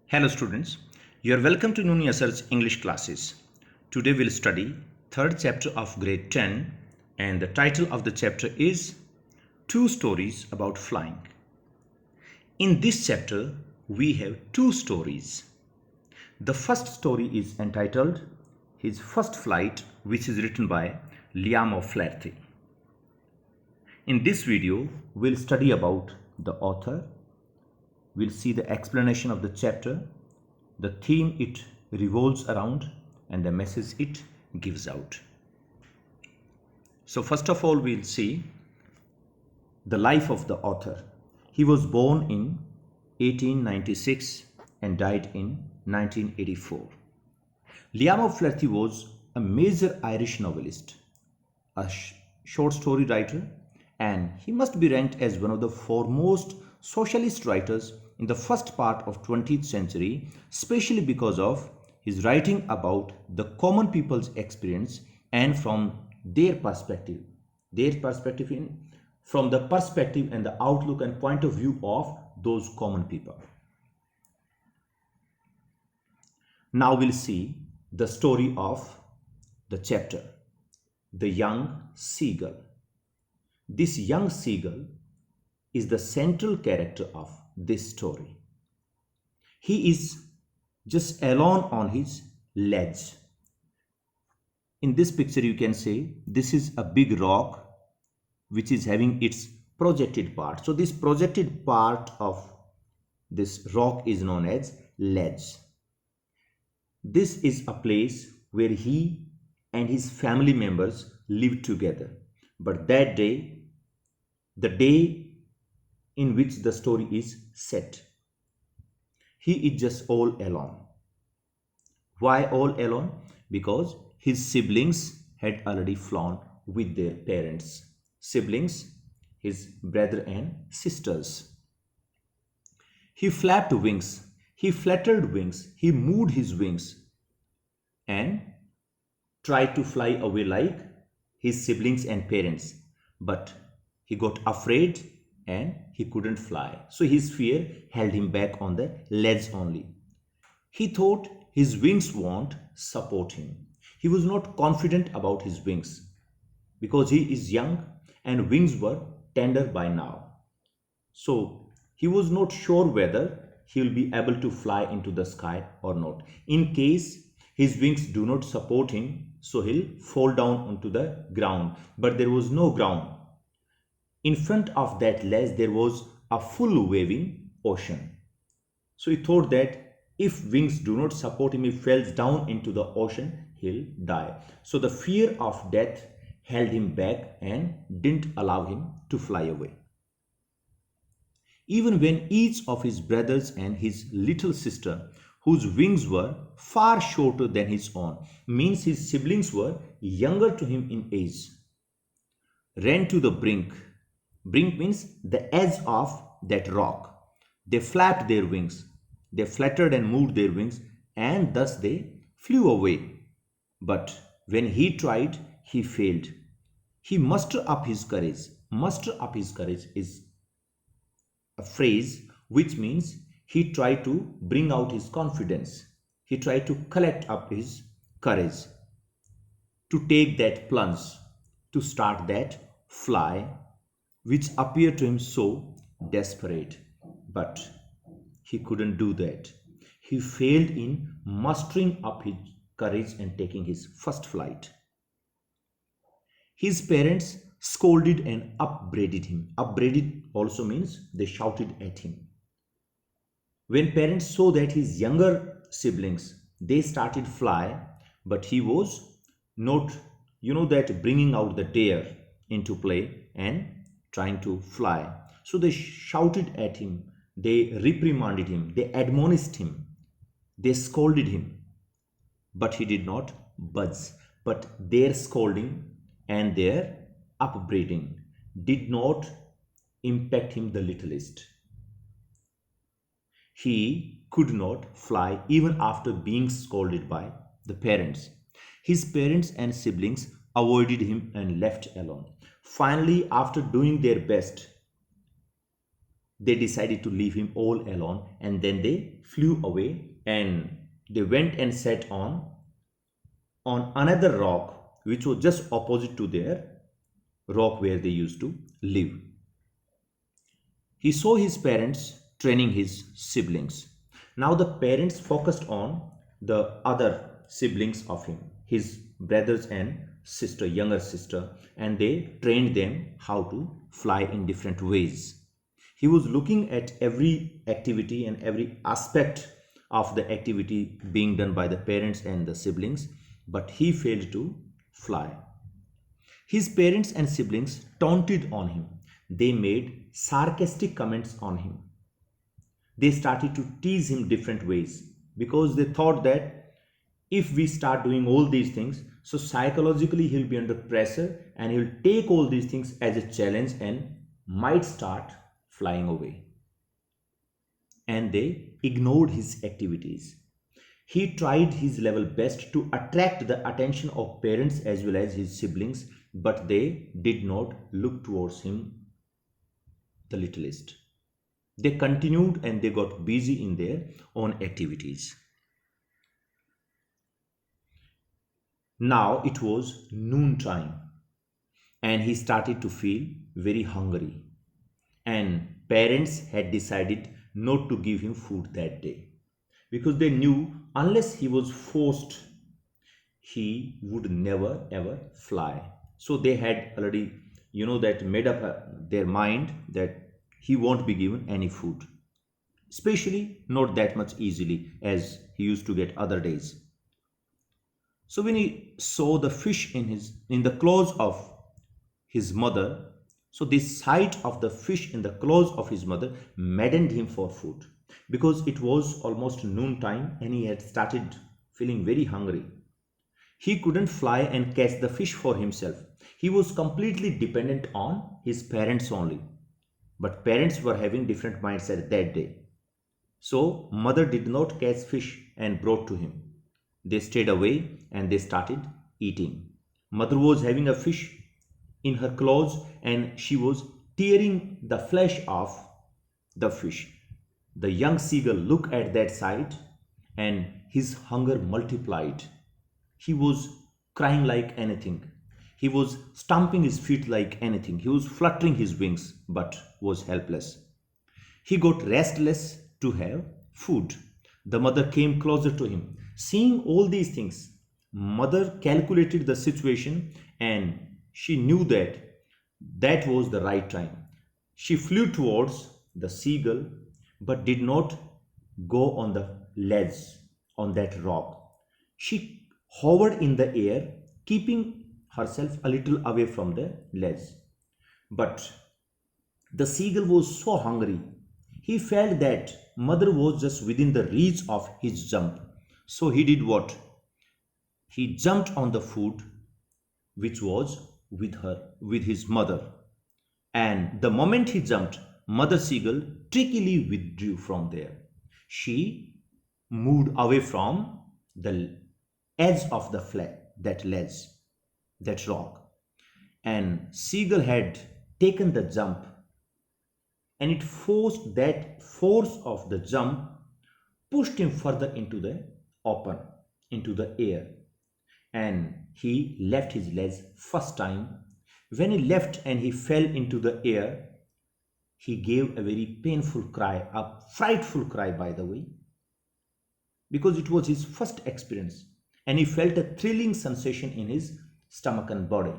Hello students, you are welcome to Nuni Asar's English classes. Today we'll study third chapter of grade 10 and the title of the chapter is Two Stories About Flying. In this chapter we have two stories. The first story is entitled His First Flight, which is written by Liam O'Flaherty. In this video we'll study about the author. We'll see the explanation of the chapter, the theme it revolves around, and the message it gives out. So first of all, we'll see the life of the author. He was born in 1896 and died in 1984. Liam O'Flaherty was a major Irish novelist, a short story writer, and he must be ranked as one of the foremost socialist writers in the first part of 20th century, especially because of his writing about the common people's experience and from their perspective from the perspective and the outlook and point of view of those common people. Now we'll see the story of the chapter, The Young Seagull. This young seagull is the central character of this story. He is just alone on his ledge. In this picture you can say this is a big rock which is having its projected part. So this projected part of this rock is known as ledge. This is a place where he and his family members live together. But that day, the day in which the story is set, he is just all alone. Why all alone? Because his siblings had already flown with their parents. Siblings, his brother and sisters. He flapped wings, he fluttered wings, he moved his wings and tried to fly away like his siblings and parents. But he got afraid and he couldn't fly. So his fear held him back on the ledge only. He thought his wings won't support him. He was not confident about his wings because he is young and wings were tender by now. So he was not sure whether he will be able to fly into the sky or not. In case his wings do not support him, so he'll fall down onto the ground. But there was no ground. In front of that ledge, there was a full waving ocean. So he thought that if wings do not support him, he falls down into the ocean, he'll die. So the fear of death held him back and didn't allow him to fly away. Even when each of his brothers and his little sister, whose wings were far shorter than his own, means his siblings were younger to him in age, ran to the brink. Brink means the edge of that rock. They flapped their wings. They fluttered and moved their wings, and thus they flew away. But when he tried, he failed. He mustered up his courage. Muster up his courage is a phrase which means he tried to bring out his confidence. He tried to collect up his courage to take that plunge, to start that fly, which appeared to him so desperate. But he couldn't do that. He failed in mustering up his courage and taking his first flight. His parents scolded and upbraided him. Upbraided also means they shouted at him. When parents saw that his younger siblings, they started fly, but he was not, that bringing out the dare into play and trying to fly. So they shouted at him, they reprimanded him, they admonished him, they scolded him. But he did not budge. But their scolding and their upbraiding did not impact him the littlest. He could not fly even after being scolded by the parents. His parents and siblings avoided him and left alone. Finally, after doing their best, they decided to leave him all alone, and then they flew away and they went and sat on another rock which was just opposite to their rock where they used to live. He saw his parents training his siblings. Now the parents focused on the other siblings of him, his brothers and sister, younger sister, and they trained them how to fly in different ways. He was looking at every activity and every aspect of the activity being done by the parents and the siblings, but he failed to fly. His parents and siblings taunted on him. They made sarcastic comments on him. They started to tease him different ways because they thought that if we start doing all these things, so psychologically he'll be under pressure and he'll take all these things as a challenge and might start flying away. And they ignored his activities. He tried his level best to attract the attention of parents as well as his siblings, but they did not look towards him the littlest. They continued and they got busy in their own activities. Now it was noontime and he started to feel very hungry. And parents had decided not to give him food that day because they knew unless he was forced, he would never ever fly. So they had already, that made up their mind that he won't be given any food, especially not that much easily as he used to get other days. So when he saw the fish in the claws of his mother, so the sight of the fish in the claws of his mother maddened him for food because it was almost noontime and he had started feeling very hungry. He couldn't fly and catch the fish for himself. He was completely dependent on his parents only. But parents were having different mindset that day. So mother did not catch fish and brought to him. They stayed away and they started eating. Mother was having a fish in her claws and she was tearing the flesh off the fish. The young seagull looked at that sight and his hunger multiplied. He was crying like anything. He was stamping his feet like anything. He was fluttering his wings but was helpless. He got restless to have food. The mother came closer to him. Seeing all these things, mother calculated the situation and she knew that that was the right time. She flew towards the seagull but did not go on the ledge on that rock. She hovered in the air, keeping herself a little away from the ledge. But the seagull was so hungry. He felt that mother was just within the reach of his jump. So he did what? He jumped on the food which was with his mother. And the moment he jumped, Mother Seagull trickily withdrew from there. She moved away from the edge of that ledge, that rock. And Seagull had taken the jump and it forced that force of the jump pushed him further into the open, into the air. And he left his ledge first time. When he left and he fell into the air, he gave a very painful cry, a frightful cry by the way, because it was his first experience and he felt a thrilling sensation in his stomach and body.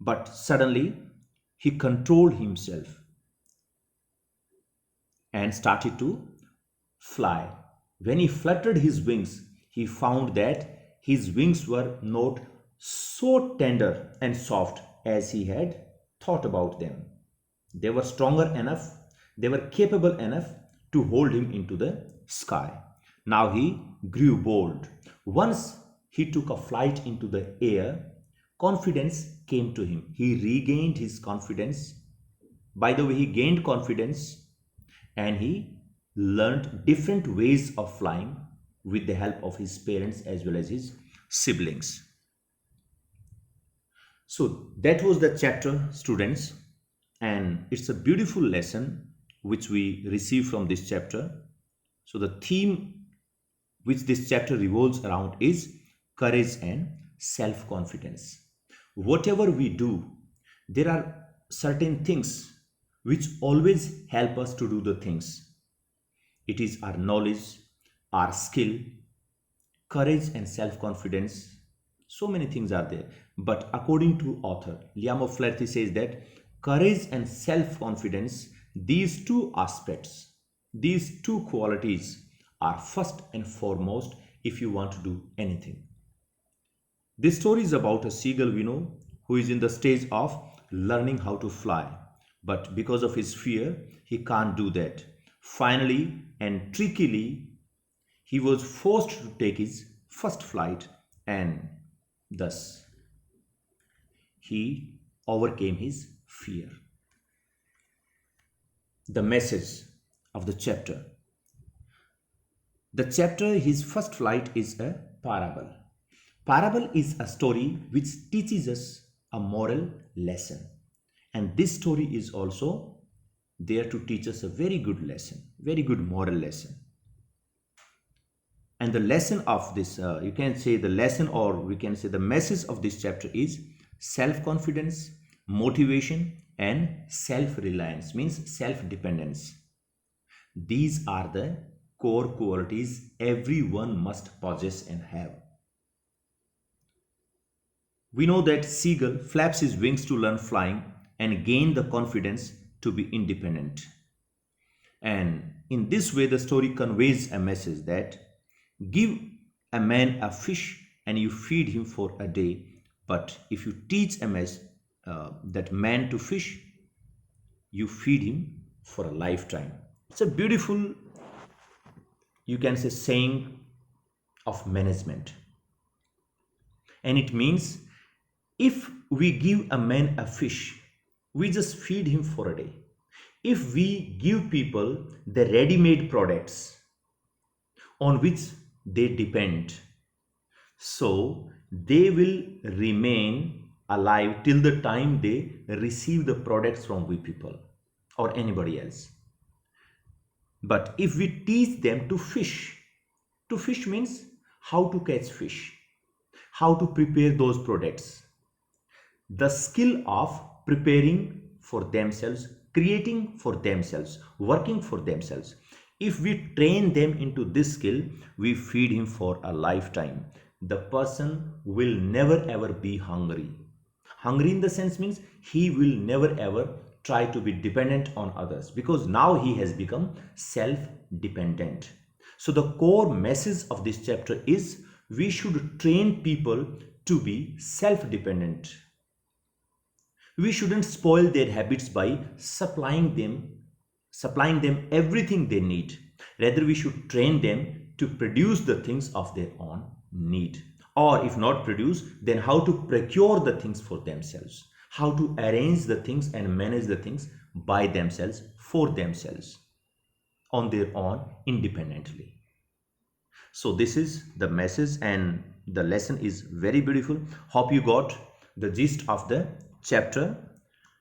But suddenly he controlled himself and started to fly. When he fluttered his wings, he found that his wings were not so tender and soft as he had thought about them. They were stronger enough, they were capable enough to hold him into the sky. Now he grew bold. Once he took a flight into the air, confidence came to him. He regained his confidence. By the way, he gained confidence and he learned different ways of flying with the help of his parents as well as his siblings. So that was the chapter, students. And it's a beautiful lesson which we receive from this chapter. So the theme which this chapter revolves around is courage and self-confidence. Whatever we do, there are certain things which always help us to do the things. It is our knowledge, our skill, courage and self-confidence. So many things are there. But according to author Liam of Flaherty says that courage and self-confidence, these two aspects, these two qualities are first and foremost if you want to do anything. This story is about a seagull we know who is in the stage of learning how to fly. But because of his fear, he can't do that. Finally and trickily, he was forced to take his first flight, and thus he overcame his fear. The message of the chapter. The chapter, his first flight, is a parable. Parable is a story which teaches us a moral lesson. And this story is also there to teach us a very good lesson, very good moral lesson. And the lesson of this, you can say the lesson, or we can say the message of this chapter is self-confidence, motivation, and self-reliance, means self-dependence. These are the core qualities everyone must possess and have. We know that seagull flaps his wings to learn flying and gain the confidence to be independent. And in this way, the story conveys a message that give a man a fish and you feed him for a day, but if you teach that man to fish, you feed him for a lifetime. It's a beautiful, you can say, saying of management. And it means if we give a man a fish, we just feed him for a day. If we give people the ready-made products on which they depend, so they will remain alive till the time they receive the products from we people or anybody else. But if we teach them to fish means how to catch fish, how to prepare those products, the skill of preparing for themselves, creating for themselves, working for themselves. If we train them into this skill, we feed him for a lifetime. The person will never ever be hungry. Hungry in the sense means he will never ever try to be dependent on others, because now he has become self-dependent. So the core message of this chapter is we should train people to be self-dependent. We shouldn't spoil their habits by supplying them everything they need. Rather, we should train them to produce the things of their own need. Or if not produce, then how to procure the things for themselves, how to arrange the things and manage the things by themselves, for themselves, on their own, independently. So this is the message, and the lesson is very beautiful. Hope you got the gist of the chapter.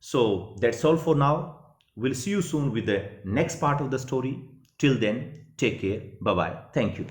So that's all for now. We'll see you soon with the next part of the story. Till then, take care. Bye bye. Thank you.